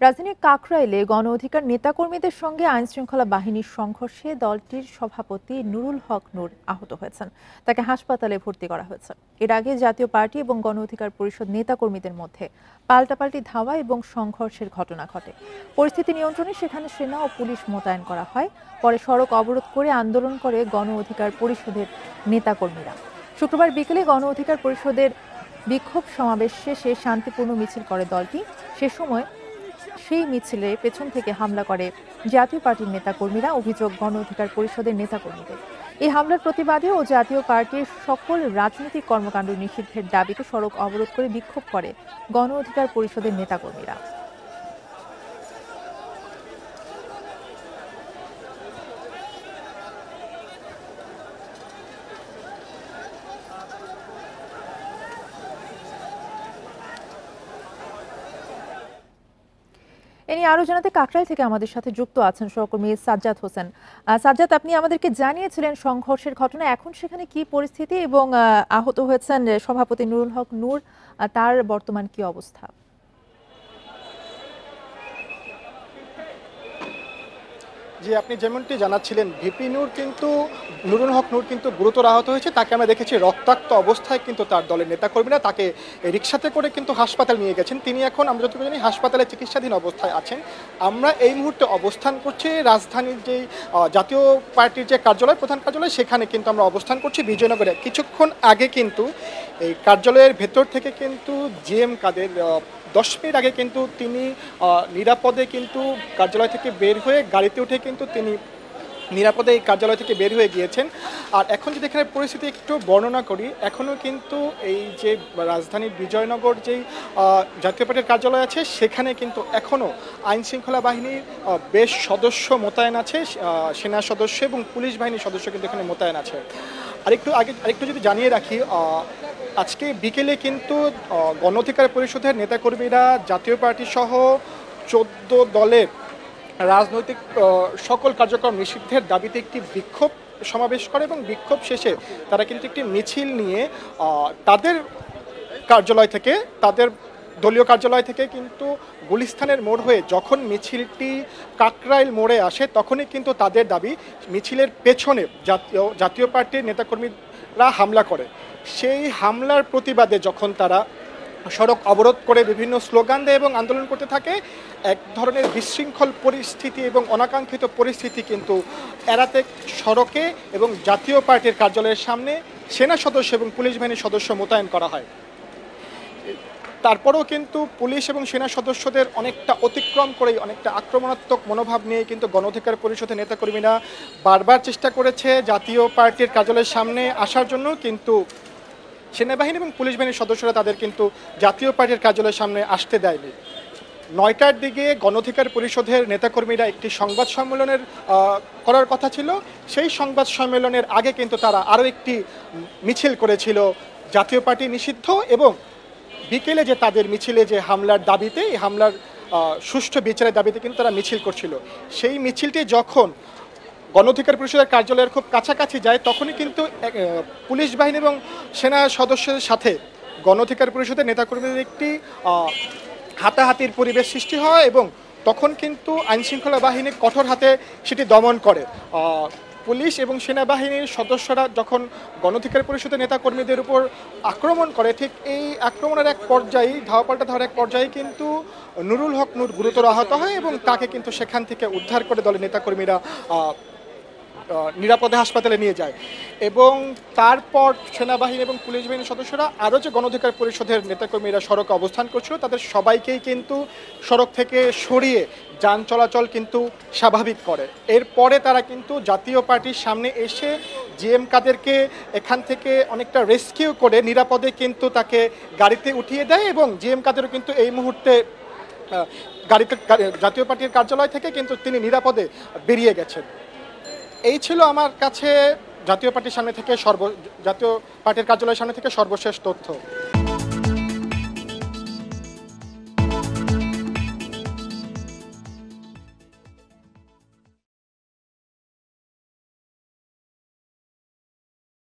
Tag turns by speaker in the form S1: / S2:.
S1: রাজধানীর কাকরাইলে গণ অধিকার নেতাকর্মীদের সঙ্গে আইনশৃঙ্খলা বাহিনীর সংঘর্ষে দলটির সভাপতি নুরুল হক নূর আহত হয়েছেন। তাকে হাসপাতালে ভর্তি করা হয়েছে। এর আগে জাতীয় পার্টি এবং গণ অধিকার পরিষদ নেতাকর্মীদের মধ্যে পাল্টাপাল্টি ধাওয়া এবং সংঘর্ষের ঘটনা ঘটে। পরিস্থিতি নিয়ন্ত্রণে সেখানে সেনা ও পুলিশ মোতায়েন করা হয়। পরে সড়ক অবরোধ করে আন্দোলন করে গণ অধিকার পরিষদের নেতাকর্মীরা। শুক্রবার বিকেলে গণ অধিকার পরিষদের বিক্ষোভ সমাবেশ শেষে শান্তিপূর্ণ মিছিল করে দলটি। সে সময় সেই মিছিলে পেছন থেকে হামলা করে জাতীয় পার্টির নেতাকর্মীরা। অভিযোগ, গণ অধিকার পরিষদের নেতাকর্মীদের এই হামলার প্রতিবাদে ও জাতীয় পার্টির সকল রাজনৈতিক কর্মকাণ্ড নিষিদ্ধের দাবিতে সড়ক অবরোধ করে বিক্ষোভ করে গণ অধিকার পরিষদের নেতাকর্মীরা। এ নিয়ে আরো জানাতে কাকরাইল থেকে আমাদের সাথে যুক্ত আছেন সহকর্মী সাজ্জাদ হোসেন। সাজ্জাদ, আপনি আমাদেরকে জানিয়েছিলেন সংঘর্ষের ঘটনা, এখন সেখানে কি পরিস্থিতি এবং আহত হয়েছেন সভাপতি নুরুল হক নূর, তার বর্তমান কি অবস্থা?
S2: জি, আপনি যেমনটি জানাচ্ছিলেন, নুরুল হক নূর কিন্তু গুরুতর আহত হয়েছে। তাকে আমরা দেখেছি রক্তাক্ত অবস্থায়, কিন্তু তার দলের নেতাকর্মীরা তাকে রিকশাতে করে কিন্তু হাসপাতাল নিয়ে গেছেন। তিনি এখন, আমরা যতটুকু জানি, হাসপাতালে চিকিৎসাধীন অবস্থায় আছেন। আমরা এই মুহূর্তে অবস্থান করছি রাজধানীর যেই জাতীয় পার্টির যে কার্যালয়, প্রধান কার্যালয়, সেখানে কিন্তু আমরা অবস্থান করছি বিজয়নগরে। কিছুক্ষণ আগে কিন্তু এই কার্যালয়ের ভেতর থেকে কিন্তু জিএম কাদের 10 মিনিট আগে কিন্তু তিনি নিরাপদে কিন্তু কার্যালয় থেকে বের হয়ে গাড়িতে উঠে কিন্তু তিনি নিরাপদে এই কার্যালয় থেকে বের হয়ে গিয়েছেন। আর এখন যদি এখানে পরিস্থিতি একটু বর্ণনা করি, এখনও কিন্তু এই যে রাজধানীর বিজয়নগর যেই জাতীয় পার্টির কার্যালয় আছে, সেখানে কিন্তু এখনও আইনশৃঙ্খলা বাহিনীর বেশ সদস্য মোতায়েন আছে। সেনা সদস্য এবং পুলিশ বাহিনীর সদস্য কিন্তু এখানে মোতায়েন আছে। আরেকটু যদি জানিয়ে রাখি, আজকে বিকেলে কিন্তু গণ অধিকার পরিষদের নেতাকর্মীরা জাতীয় পার্টি সহ 14 দলের রাজনৈতিক সকল কার্যক্রম নিষিদ্ধের দাবিতে একটি বিক্ষোভ সমাবেশ করে এবং বিক্ষোভ শেষে তারা কিন্তু একটি মিছিল নিয়ে তাদের দলীয় কার্যালয় থেকে কিন্তু গুলিস্তানের মোড় হয়ে যখন মিছিলটি কাকরাইল মোড়ে আসে, তখনই কিন্তু তাদের দাবি, মিছিলের পেছনে জাতীয় পার্টির নেতাকর্মীরা হামলা করে। সেই হামলার প্রতিবাদে যখন তারা সড়ক অবরোধ করে বিভিন্ন স্লোগান দেয় এবং আন্দোলন করতে থাকে, এক ধরনের বিশৃঙ্খল পরিস্থিতি এবং অনাকাঙ্ক্ষিত পরিস্থিতি কিন্তু এড়াতে সড়কে এবং জাতীয় পার্টির কার্যালয়ের সামনে সেনা সদস্য এবং পুলিশ বাহিনীর সদস্য মোতায়েন করা হয়। তারপরেও কিন্তু পুলিশ এবং সেনা সদস্যদের অনেকটা অতিক্রম করেই, অনেকটা আক্রমণাত্মক মনোভাব নিয়ে কিন্তু গণ অধিকার পরিষদের নেতাকর্মীরা বারবার চেষ্টা করেছে জাতীয় পার্টির কার্যালয়ের সামনে আসার জন্য, কিন্তু সেনাবাহিনী এবং পুলিশ বাহিনীর সদস্যরা তাদের কিন্তু জাতীয় পার্টির কার্যালয়ের সামনে আসতে দেয়নি। 9টার দিকে গণ অধিকার পরিষদের নেতাকর্মীরা একটি সংবাদ সম্মেলনের করার কথা ছিল। সেই সংবাদ সম্মেলনের আগে কিন্তু তারা আরও একটি মিছিল করেছিল জাতীয় পার্টি নিষিদ্ধ, এবং বিকেলে যে তাদের মিছিলে যে হামলার দাবিতে, এই হামলার সুষ্ঠু বিচারের দাবিতে কিন্তু তারা মিছিল করছিল। সেই মিছিলটি যখন গণ অধিকার পরিষদের কার্যালয়ের খুব কাছাকাছি যায়, তখনই কিন্তু পুলিশ বাহিনী এবং সেনা সদস্যদের সাথে গণ অধিকার পরিষদের নেতাকর্মীদের একটি হাতাহাতির পরিবেশ সৃষ্টি হয় এবং তখন কিন্তু আইনশৃঙ্খলা বাহিনী কঠোর হাতে সেটি দমন করে। পুলিশ এবং সেনাবাহিনীর সদস্যরা যখন গণ অধিকার পরিষদের নেতাকর্মীদের উপর আক্রমণ করে, ঠিক এই আক্রমণের এক পর্যায়ে, ধাওয়া ধাওয়ার এক পর্যায়ে কিন্তু নুরুল হক নূর গুরুতর আহত হয় এবং তাকে কিন্তু সেখান থেকে উদ্ধার করে দলের নেতাকর্মীরা নিরাপদে হাসপাতালে নিয়ে যায়। এবং তারপর সেনাবাহিনী এবং পুলিশ বাহিনীর সদস্যরা আরও যে গণ অধিকার পরিষদের নেতাকর্মীরা সড়কে অবস্থান করছিল, তাদের সবাইকেই কিন্তু সড়ক থেকে সরিয়ে যান চলাচল কিন্তু স্বাভাবিক করে। এরপরে তারা কিন্তু জাতীয় পার্টির সামনে এসে জিএম কাদেরকে এখান থেকে অনেকটা রেস্কিউ করে নিরাপদে কিন্তু তাকে গাড়িতে উঠিয়ে দেয় এবং জিএম কাদেরও কিন্তু এই মুহূর্তে জাতীয় পার্টির কার্যালয় থেকে কিন্তু তিনি নিরাপদে বেরিয়ে গেছেন। এই ছিল আমার কাছে জাতীয় পার্টির কার্যালয়ের সামনে থেকে সর্বশেষ তথ্য।